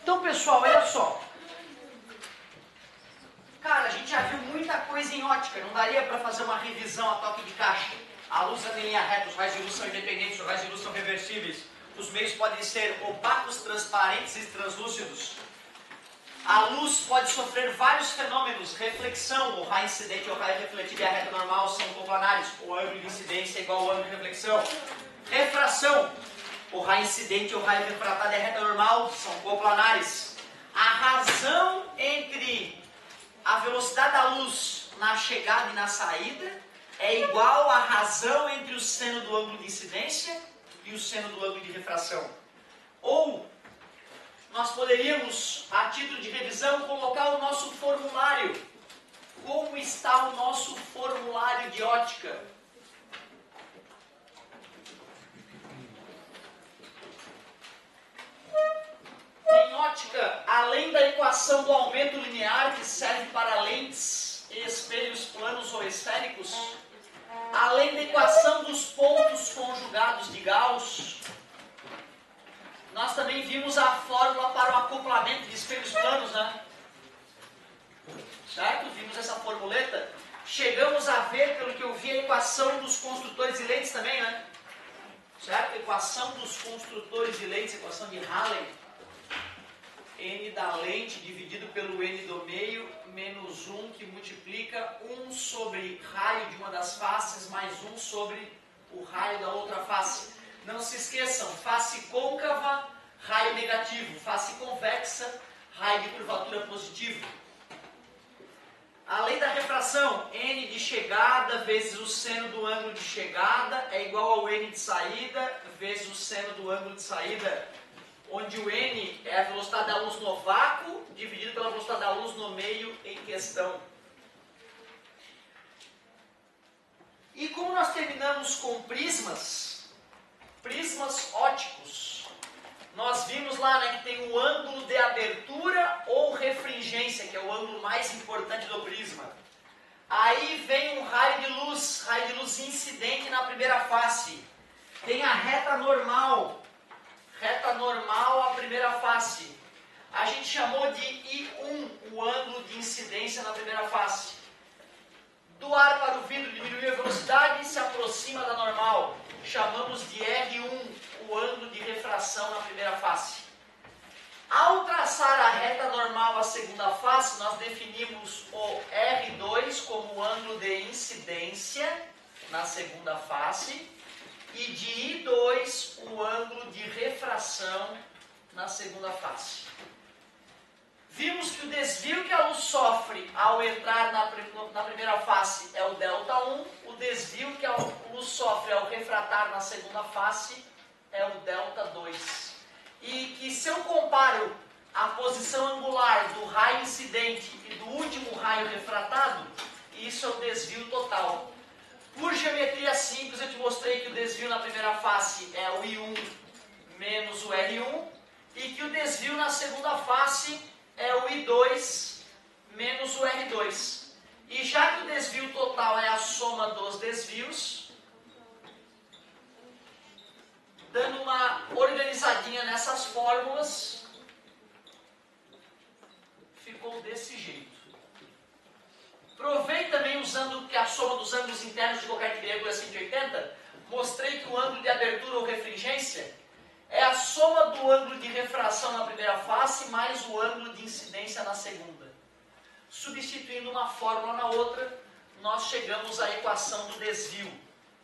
Então, pessoal, olha só. Cara, a gente já viu muita coisa em ótica, não daria para fazer uma revisão a toque de caixa. A luz anda em linha reta, os raios de luz são independentes, os raios de luz são reversíveis. Os meios podem ser opacos, transparentes e translúcidos. A luz pode sofrer vários fenômenos. Reflexão, o raio incidente ou raio refletido e a reta normal são coplanários. O ângulo de incidência é igual ao ângulo de reflexão. Refração, o raio incidente ou raio refratado e a reta normal são coplanares. A razão entre a velocidade da luz na chegada e na saída é igual à razão entre o seno do ângulo de incidência e o seno do ângulo de refração. Ou nós poderíamos, a título de revisão, colocar o nosso formulário. Como está o nosso formulário de ótica? Em ótica, além da equação do aumento linear, que serve para lentes e espelhos planos ou esféricos, além da equação dos pontos conjugados de Gauss, nós também vimos a fórmula para o acoplamento de espelhos planos, né? Certo? Vimos essa formuleta. Chegamos a ver, pelo que eu vi, a equação dos construtores de lentes também, né? Certo? Equação dos construtores de lentes, equação de Halley. N da lente dividido pelo N do meio, menos 1, que multiplica 1 sobre raio de uma das faces, mais 1 sobre o raio da outra face. Não se esqueçam, face côncava, raio negativo, face convexa, raio de curvatura positivo. A lei da refração, N de chegada vezes o seno do ângulo de chegada é igual ao N de saída vezes o seno do ângulo de saída, onde o N é a velocidade da luz no vácuo, dividido pela velocidade da luz no meio em questão. E como nós terminamos com prismas óticos, nós vimos lá, né, que tem o ângulo de abertura ou refringência, que é o ângulo mais importante do prisma. Aí vem um raio de luz incidente na primeira face. Tem a reta normal a primeira face. A gente chamou de I1, o ângulo de incidência na primeira face. Do ar para o vidro diminuiu a velocidade e se aproxima da normal. Chamamos de R1, o ângulo de refração na primeira face. Ao traçar a reta normal à segunda face, nós definimos o R2 como o ângulo de incidência na segunda face e de I2 o ângulo de refração na segunda face. Vimos que o desvio que a luz sofre ao entrar na primeira face é o ΔI, o desvio que a luz sofre ao refratar na segunda face é o ΔI. E que se eu comparo a posição angular do raio incidente e do último raio refratado, isso é o desvio total. Por geometria simples, eu te mostrei que o desvio na primeira face é o I1 menos o R1 e que o desvio na segunda face é o I2 menos o R2. E já que o desvio total é a soma dos desvios, dando uma organizadinha nessas fórmulas, ficou desse jeito. Provei também usando que a soma dos ângulos internos de qualquer triângulo é 180, mostrei que o ângulo de abertura ou refringência é a soma do ângulo de refração na primeira face mais o ângulo de incidência na segunda. Substituindo uma fórmula na outra, nós chegamos à equação do desvio,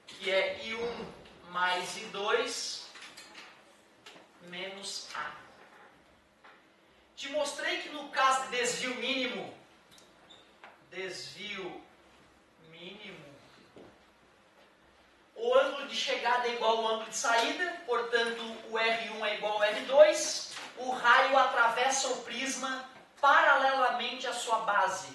que é I1 mais I2 menos A. Te mostrei que no caso de desvio mínimo, o ângulo de chegada é igual ao ângulo de saída, portanto o R1 é igual ao R2, o raio atravessa o prisma paralelamente à sua base,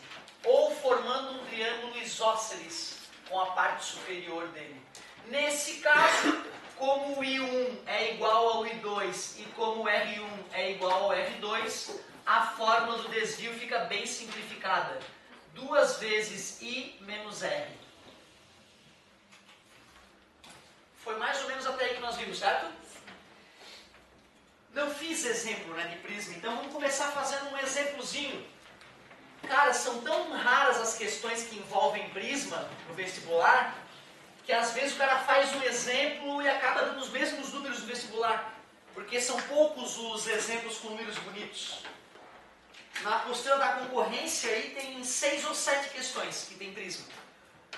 ou formando um triângulo isósceles com a parte superior dele. Nesse caso, como o I1 é igual ao I2 e como o R1 é igual ao R2, a fórmula do desvio fica bem simplificada. 2 vezes I menos R. Foi mais ou menos até aí que nós vimos, certo? Não fiz exemplo, né, de prisma, então vamos começar fazendo um exemplozinho. Cara, são tão raras as questões que envolvem prisma no vestibular, que às vezes o cara faz um exemplo e acaba dando os mesmos números do vestibular, porque são poucos os exemplos com números bonitos. Na apostila da concorrência aí tem 6 ou 7 questões que tem prisma.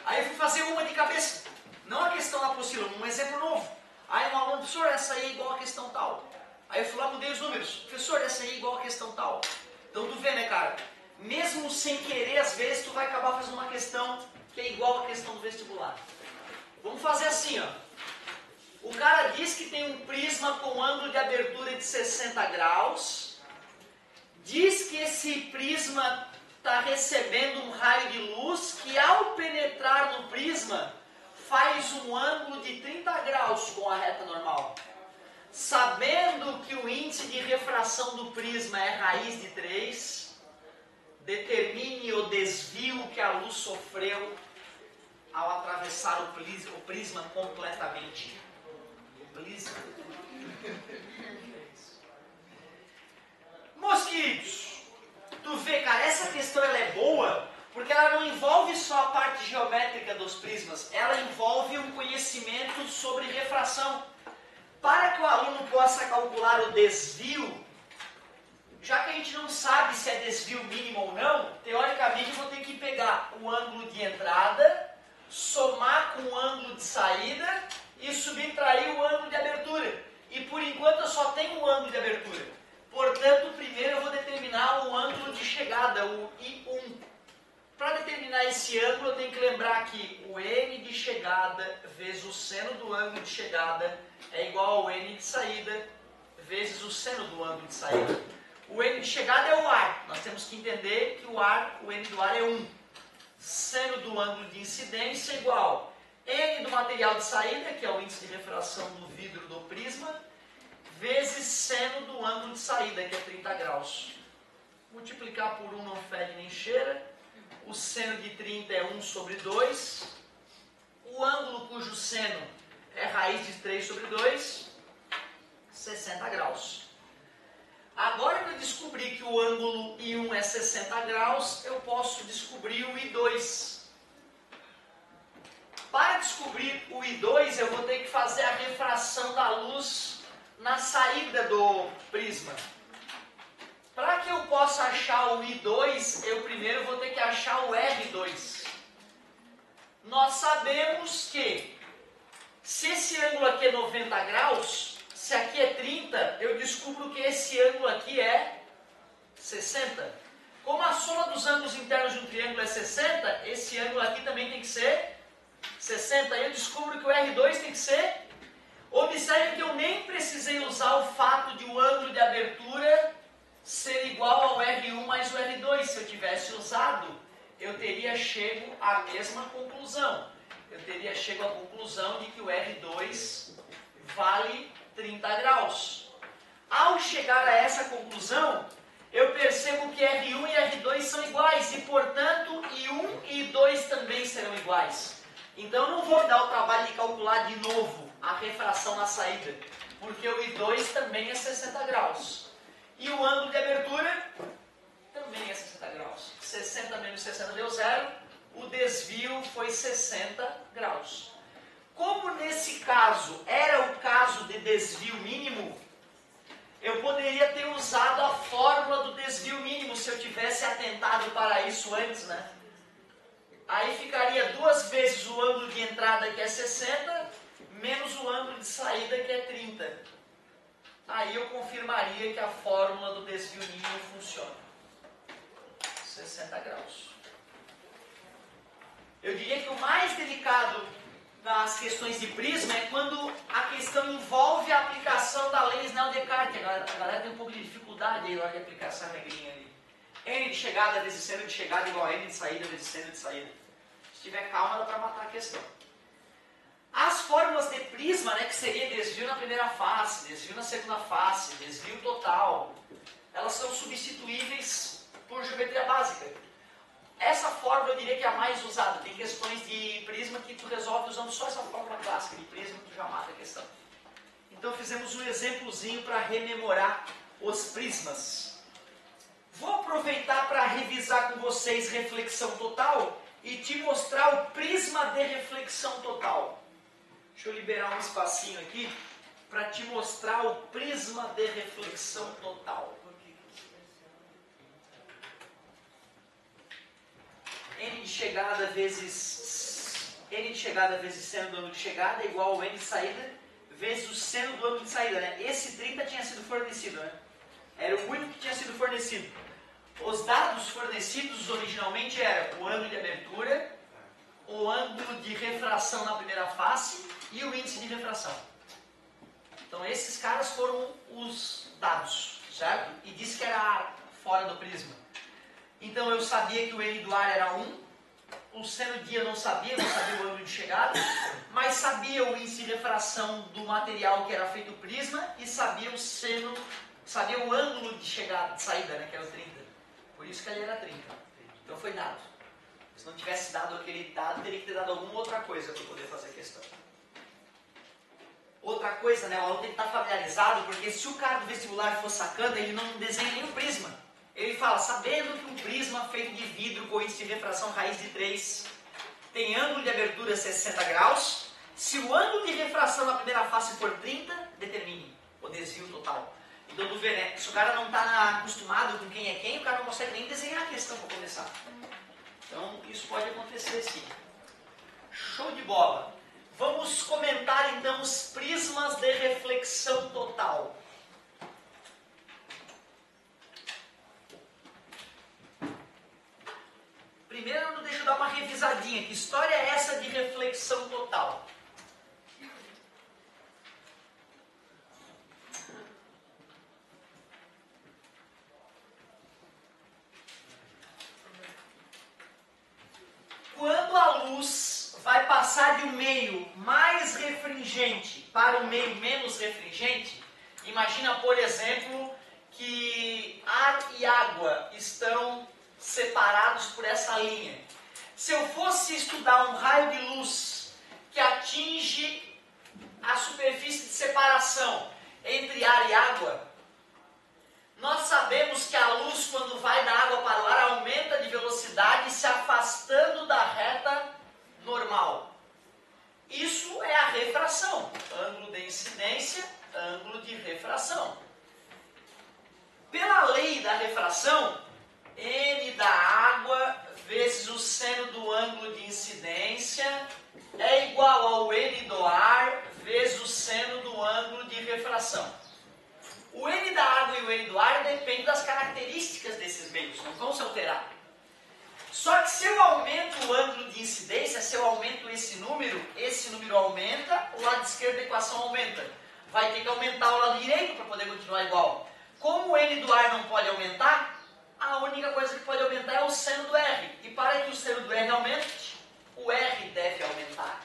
Aí eu fui fazer uma de cabeça, não a questão da apostila, um exemplo novo. Aí um aluno, professor, essa aí é igual a questão tal. Aí eu fui lá, mudei os números, professor, essa aí é igual a questão tal. Então tu vê, né, cara? Mesmo sem querer, às vezes tu vai acabar fazendo uma questão que é igual a questão do vestibular. Vamos fazer assim, ó. O cara diz que tem um prisma com ângulo de abertura de 60 graus. Diz que esse prisma está recebendo um raio de luz que, ao penetrar no prisma, faz um ângulo de 30 graus com a reta normal. Sabendo que o índice de refração do prisma é raiz de 3, determine o desvio que a luz sofreu ao atravessar o prisma completamente. Mosquitos. Tu vê, cara, essa questão ela é boa porque ela não envolve só a parte geométrica dos prismas, ela envolve um conhecimento sobre refração. Para que o aluno possa calcular o desvio, já que a gente não sabe se é desvio mínimo ou não, teoricamente eu vou ter que pegar o ângulo de entrada, somar com o ângulo de saída e subtrair o ângulo de abertura. E por enquanto eu só tenho o ângulo de abertura. Portanto, primeiro eu vou determinar o ângulo de chegada, o I1. Para determinar esse ângulo eu tenho que lembrar que o N de chegada vezes o seno do ângulo de chegada é igual ao N de saída vezes o seno do ângulo de saída. O N de chegada é o ar. Nós temos que entender que o N do ar é 1. Seno do ângulo de incidência é igual N do material de saída, que é o índice de refração do vidro do prisma, vezes seno do ângulo de saída, que é 30 graus. Multiplicar por 1 não fede nem cheira. O seno de 30 é 1 sobre 2. O ângulo cujo seno é raiz de 3 sobre 2, 60 graus. Agora que eu descobri que o ângulo I1 é 60 graus, eu posso descobrir o I2. Para descobrir o I2, eu vou ter que fazer a refração da luz na saída do prisma. Para que eu possa achar o I2, eu primeiro vou ter que achar o R2. Nós sabemos que, se esse ângulo aqui é 90 graus, se aqui é 30, eu descubro que esse ângulo aqui é 60. Como a soma dos ângulos internos de um triângulo é 60, esse ângulo aqui também tem que ser 60. Eu descubro que o R2 tem que ser... Observe que eu nem precisei usar o fato de o ângulo de abertura ser igual ao R1 mais o R2. Se eu tivesse usado, eu teria chego à mesma conclusão. Eu teria chego à conclusão de que o R2 vale 30 graus. Ao chegar a essa conclusão, eu percebo que R1 e R2 são iguais e, portanto, I1 e I2 também serão iguais. Então, eu não vou dar o trabalho de calcular de novo a refração na saída, porque o I2 também é 60 graus. E o ângulo de abertura também é 60 graus. 60 menos 60 deu 0, o desvio foi 60 graus. Como nesse caso era o caso de desvio mínimo, eu poderia ter usado a fórmula do desvio mínimo se eu tivesse atentado para isso antes, né? Aí ficaria 2 vezes o ângulo de entrada, que é 60, menos o ângulo de saída, que é 30. Aí eu confirmaria que a fórmula do desvio mínimo funciona. 60 graus. Eu diria que o mais delicado nas questões de prisma é quando a questão envolve a aplicação da lei Snell-Descartes. A galera tem um pouco de dificuldade aí na hora de aplicar essa regrinha ali. N de chegada vezes seno de chegada igual a N de saída vezes seno de saída. Se tiver calma, dá para matar a questão. As fórmulas de prisma, né, que seria desvio na primeira face, desvio na segunda face, desvio total, elas são substituíveis por geometria básica. Essa fórmula eu diria que é a mais usada. Tem questões de prisma que tu resolve usando só essa fórmula clássica de prisma, tu já mata a questão. Então fizemos um exemplozinho para rememorar os prismas. Vou aproveitar para revisar com vocês reflexão total e te mostrar o prisma de reflexão total. Deixa eu liberar um espacinho aqui para te mostrar o prisma de reflexão total. N de chegada vezes seno do ângulo de chegada é igual ao N de saída vezes o seno do ângulo de saída, né? Esse 30 tinha sido fornecido, né? Era o único que tinha sido fornecido. Os dados fornecidos originalmente eram o ângulo de abertura, o ângulo de refração na primeira face e o índice de refração. Então esses caras foram os dados, certo? E disse que era fora do prisma. Então eu sabia que o N do ar era 1, o seno de eu não sabia o ângulo de chegada, mas sabia o índice de refração do material que era feito o prisma e sabia o ângulo de chegada, de saída, né, que era o 30. Por isso que ele era 30. Então foi dado. Se não tivesse dado aquele dado, teria que ter dado alguma outra coisa para poder fazer a questão. Outra coisa, né, o aluno tem que estar familiarizado, porque se o cara do vestibular for sacando, ele não desenha nem o prisma. Ele fala, sabendo que um prisma feito de vidro com índice de refração raiz de 3 tem ângulo de abertura 60 graus, se o ângulo de refração na primeira face for 30, determine o desvio total. Então, tu vê, né? Se o cara não está acostumado com quem é quem, o cara não consegue nem desenhar a questão para começar. Então, isso pode acontecer sim. Show de bola! Vamos comentar então os prismas de reflexão total. Primeiro, deixa eu dar uma revisadinha. Que história é essa de reflexão total? Quando a luz vai passar de um meio mais refringente para um meio menos refringente, imagina, por exemplo, que ar e água estão separados por essa linha. Se eu fosse estudar um raio de luz que atinge a superfície de separação entre ar e água, nós sabemos que a luz, quando vai da água para o ar, aumenta de velocidade se afastando da reta normal. Isso é a refração, ângulo de incidência, ângulo de refração. Pela lei da refração, N da água vezes o seno do ângulo de incidência é igual ao N do ar vezes o seno do ângulo de refração. O N da água e o N do ar dependem das características desses meios, não vão se alterar. Só que se eu aumento o ângulo de incidência, se eu aumento esse número aumenta, o lado esquerdo da equação aumenta. Vai ter que aumentar o lado direito para poder continuar igual. Como o N do ar não pode aumentar, a única coisa que pode aumentar é o seno do R. E para que o seno do R aumente, o R deve aumentar.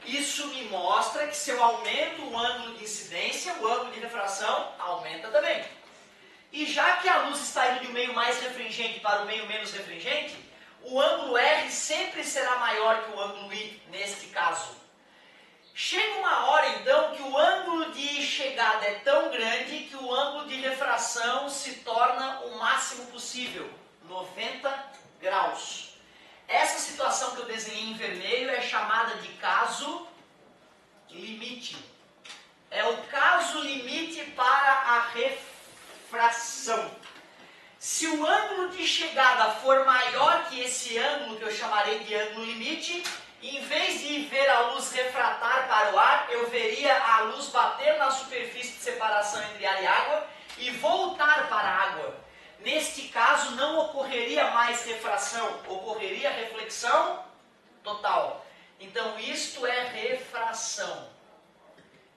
Isso me mostra que se eu aumento o ângulo de incidência, o ângulo de refração aumenta também. E já que a luz está indo de um meio mais refringente para o meio menos refringente, o ângulo R sempre será maior que o ângulo I, neste caso. Chega uma hora, então, que o ângulo de chegada é tão grande que o ângulo de refração se torna o máximo possível, 90 graus. Essa situação que eu desenhei em vermelho é chamada de caso limite. É o caso limite para a refração. Se o ângulo de chegada for maior que esse ângulo, que eu chamarei de ângulo limite, em vez de ver a luz refratar para o ar, eu veria a luz bater na superfície de separação entre ar e água e voltar para a água. Neste caso, não ocorreria mais refração, ocorreria reflexão total. Então, isto é refração.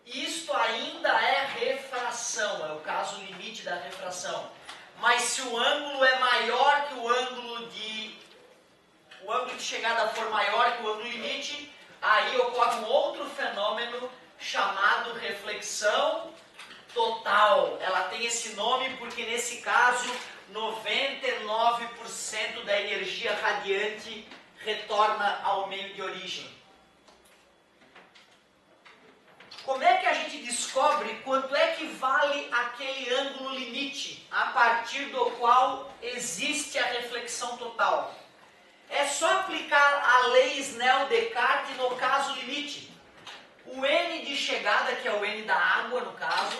Isto ainda é refração, é o caso limite da refração. Mas se o ângulo é maior que o ângulo de chegada for maior que o ângulo limite, aí ocorre um outro fenômeno chamado reflexão total. Ela tem esse nome porque, nesse caso, 99% da energia radiante retorna ao meio de origem. Como é que a gente descobre quanto é que vale aquele ângulo limite a partir do qual existe a reflexão total? É só aplicar a lei Snell-Descartes no caso limite. O n de chegada, que é o n da água no caso,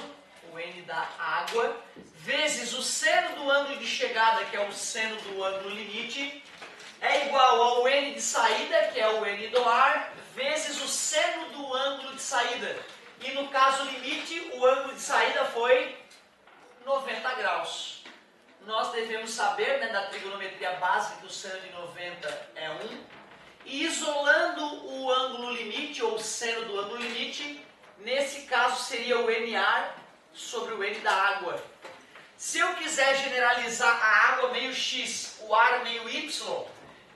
o n da água, vezes o seno do ângulo de chegada, que é o seno do ângulo limite, é igual ao n de saída, que é o n do ar, vezes o seno do ângulo de saída. E no caso limite, o ângulo de saída foi 90 graus. Nós devemos saber, né, da trigonometria básica, que o seno de 90 é 1. E isolando o ângulo limite, ou o seno do ângulo limite, nesse caso seria o NA sobre o N da água. Se eu quiser generalizar a água meio x, o ar meio y,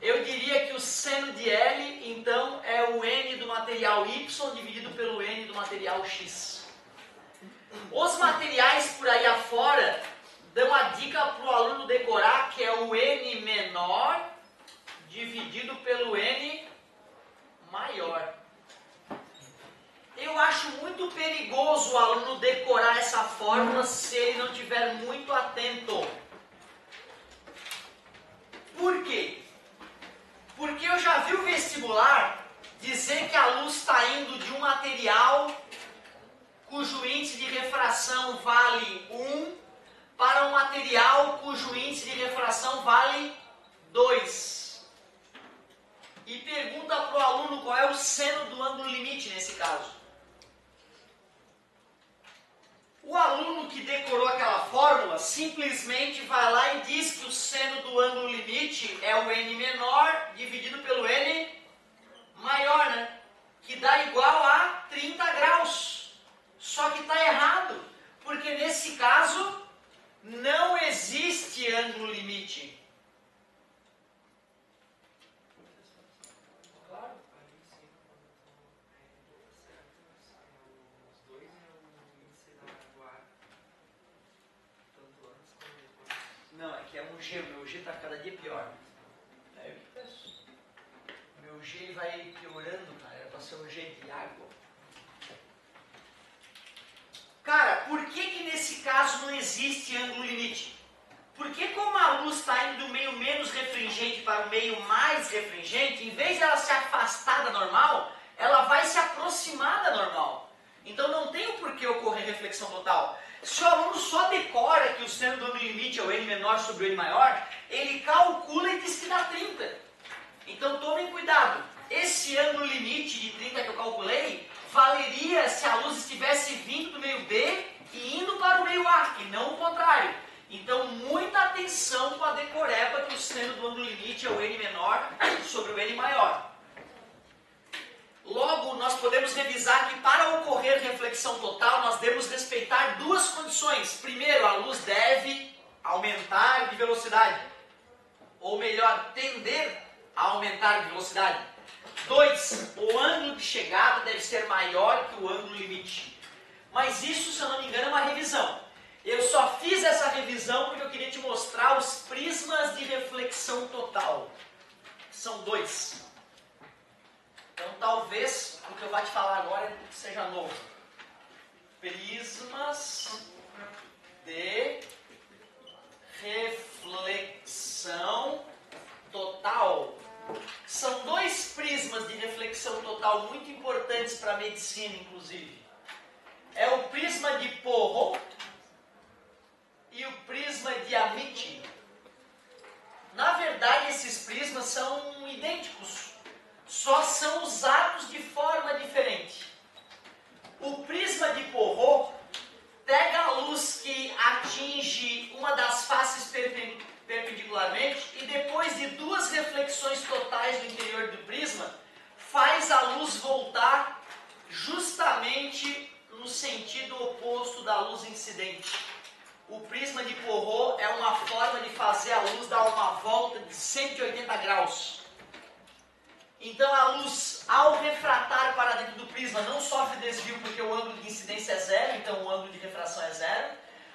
eu diria que o seno de L, então, é o N do material y dividido pelo N do material x. Os materiais por aí afora dão a dica para o aluno decorar, que é o N menor dividido pelo N maior. Eu acho muito perigoso o aluno decorar essa fórmula se ele não estiver muito atento. Por quê? Porque eu já vi o vestibular dizer que a luz está indo de um material cujo índice de refração vale 1 para um material cujo índice de refração vale 2. E pergunta para o aluno qual é o seno do ângulo limite nesse caso. O aluno que decorou aquela fórmula simplesmente vai lá e diz que o seno do ângulo limite é o N menor dividido pelo N maior, né? Que dá igual a 30 graus. Só que está errado, porque nesse caso não existe ângulo limite. Não, é que é um G, o meu G está cada dia pior. É eu que peço. Meu G vai piorando, cara, era para ser um G de água. Cara, por que nesse caso não existe ângulo limite? Porque como a luz está indo do meio menos refringente para o meio mais refringente, em vez de ela se afastar da normal, ela vai se aproximar da normal. Então não tem o porquê ocorrer reflexão total. Se o aluno só decora que o seno do ângulo limite é o N menor sobre o N maior, ele calcula e diz que dá 30. Então tomem cuidado. Esse ângulo limite de 30 que eu calculei, valeria se a luz estivesse vindo do meio B e indo para o meio A, e não o contrário. Então muita atenção com a decoreba que o seno do ângulo limite é o N menor sobre o N maior. Logo, nós podemos revisar que para ocorrer reflexão total, nós devemos respeitar duas condições. Primeiro, a luz deve aumentar de velocidade. Ou melhor, tender a aumentar de velocidade. 2, o ângulo de chegada deve ser maior que o ângulo limite. Mas isso, se eu não me engano, é uma revisão. Eu só fiz essa revisão porque eu queria te mostrar os prismas de reflexão total. São 2. Então, talvez o que eu vou te falar agora seja novo. Prismas de reflexão total. São 2 prismas de reflexão total muito importantes para a medicina, inclusive. É o prisma de Porro e o prisma de Amici. Na verdade, esses prismas são idênticos. Só são usados de forma diferente. O prisma de Porro pega a luz que atinge uma das faces perpendicularmente e depois de 2 reflexões totais do interior do prisma, faz a luz voltar justamente no sentido oposto da luz incidente. O prisma de Porro é uma forma de fazer a luz dar uma volta de 180 graus. Então a luz, ao refratar para dentro do prisma, não sofre desvio porque o ângulo de incidência é 0, então o ângulo de refração é 0.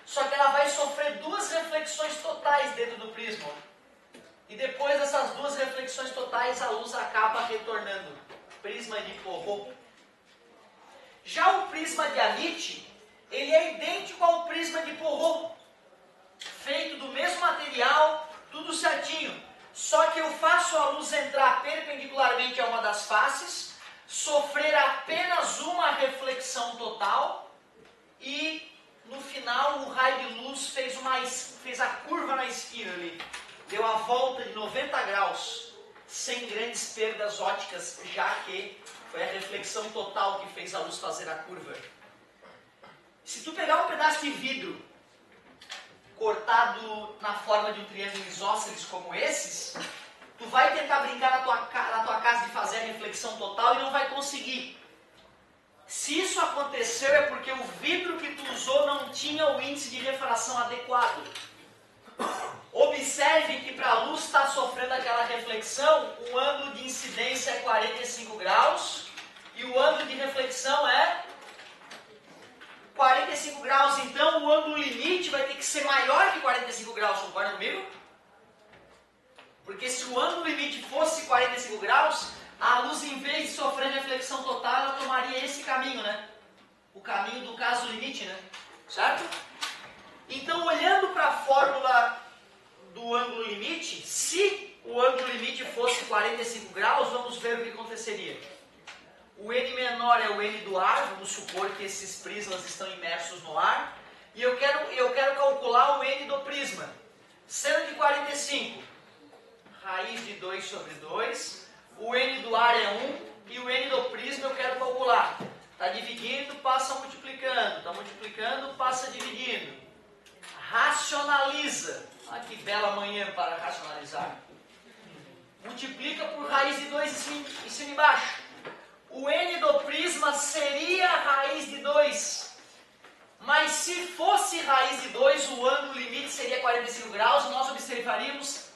Só que ela vai sofrer 2 reflexões totais dentro do prisma. E depois dessas 2 reflexões totais, a luz acaba retornando. Prisma de Porro. Já o prisma diamite, ele é idêntico ao prisma de Porot, feito do mesmo material, tudo certinho. Só que eu faço a luz entrar perpendicularmente a uma das faces, sofrer apenas uma reflexão total e no final o raio de luz fez a curva na esquina ali, deu a volta de 90 graus, sem grandes perdas ópticas, já que foi a reflexão total que fez a luz fazer a curva. Se tu pegar um pedaço de vidro cortado na forma de um triângulo isósceles como esses, tu vai tentar brincar na tua casa de fazer a reflexão total e não vai conseguir. Se isso aconteceu é porque o vidro que tu usou não tinha o índice de refração adequado. Observe que para a luz estar sofrendo aquela reflexão, o ângulo de incidência é 45 graus e o ângulo de reflexão é 45 graus. Então o ângulo limite vai ter que ser maior que 45 graus, concorda comigo? Porque se o ângulo limite fosse 45 graus, a luz, em vez de sofrer reflexão total, ela tomaria esse caminho, né? O caminho do caso limite, né? Certo? Então, olhando para a fórmula do ângulo limite, se o ângulo limite fosse 45 graus, vamos ver o que aconteceria. O N menor é o N do ar, vamos supor que esses prismas estão imersos no ar, e eu quero calcular o N do prisma. Sendo de 45, raiz de 2 sobre 2, o N do ar é 1, e o N do prisma eu quero calcular. Está dividindo, passa multiplicando, está multiplicando, passa dividindo. Racionaliza. Ah, que bela manhã para racionalizar. Multiplica por raiz de 2 em cima e embaixo. O N do prisma seria raiz de 2. Mas se fosse raiz de 2, o ângulo limite seria 45 graus, e nós observaríamos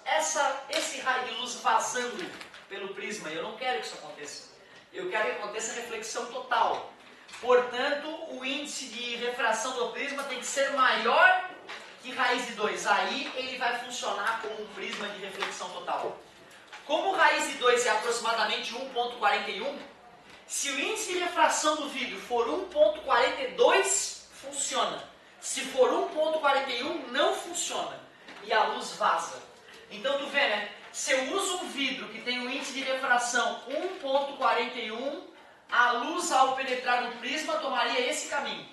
esse raio de luz vazando pelo prisma. Eu não quero que isso aconteça. Eu quero que aconteça reflexão total. Portanto, o índice de refração do prisma tem que ser maior que raiz de 2. Aí ele vai funcionar como um prisma de reflexão total. Como raiz de 2 é aproximadamente 1,41, se o índice de refração do vidro for 1,42, funciona. Se for 1,41, não funciona. E a luz vaza. Então tu vê, né? Se eu uso um vidro que tem um índice de refração 1,41, a luz ao penetrar no prisma tomaria esse caminho.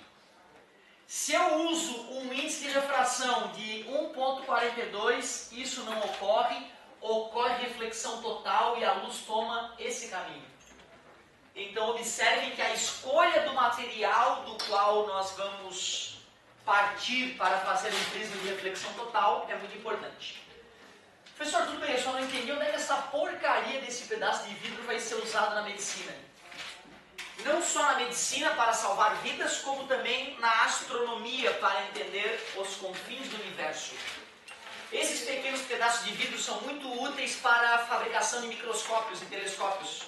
Se eu uso um índice de refração de 1,42, isso não ocorre, ocorre reflexão total e a luz toma esse caminho. Então observem que a escolha do material do qual nós vamos partir para fazer um prisma de reflexão total é muito importante. Professor, tudo bem, eu só não entendi onde é que essa porcaria desse pedaço de vidro vai ser usado na medicina. Não só na medicina para salvar vidas, como também na astronomia para entender os confins do universo. Esses pequenos pedaços de vidro são muito úteis para a fabricação de microscópios e telescópios,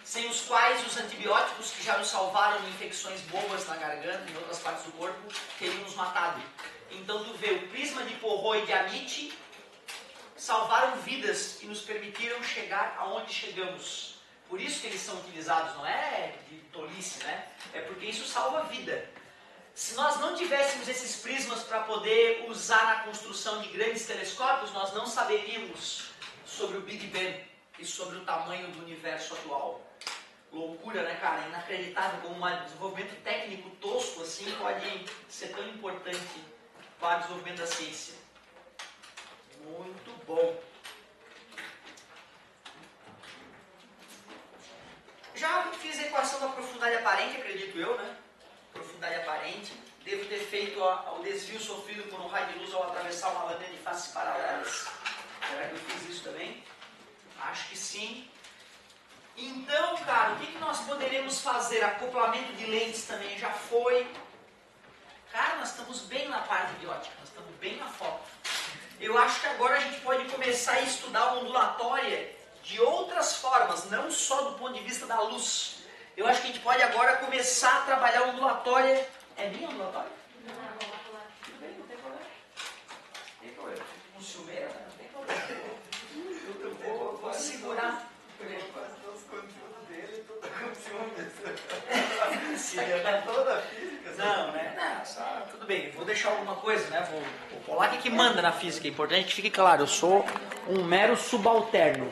sem os quais os antibióticos que já nos salvaram de infecções bobas na garganta e em outras partes do corpo teriam nos matado. Então tu vê, o prisma de Porot e diamite salvaram vidas e nos permitiram chegar aonde chegamos. Por isso que eles são utilizados, não é de tolice, né? É porque isso salva a vida. Se nós não tivéssemos esses prismas para poder usar na construção de grandes telescópios, nós não saberíamos sobre o Big Bang e sobre o tamanho do universo atual. Loucura, né, cara? Inacreditável como um desenvolvimento técnico tosco assim pode ser tão importante para o desenvolvimento da ciência. Muito bom. Já fiz a equação da profundidade aparente, acredito eu, né? Profundidade aparente. Devo ter feito o desvio sofrido por um raio de luz ao atravessar uma lâmina de faces paralelas. Será que eu fiz isso também? Acho que sim. Então, cara, o que nós poderemos fazer? Acoplamento de lentes também já foi. Cara, nós estamos bem na parte de ótica, nós estamos bem na foto. Eu acho que agora a gente pode começar a estudar a ondulatória de outras formas, não só do ponto de vista da luz. Eu acho que a gente pode agora começar a trabalhar a ondulatória. É minha ondulatória? Não, tudo bem, não tem problema. Não tem problema. Um ciumeira, né? Não tem problema. Eu vou segurar. Os conteúdos dele, tudo com ciúmes. deixar alguma coisa, né? Vou colar aqui que manda na física. É importante que fique claro, eu sou um mero subalterno.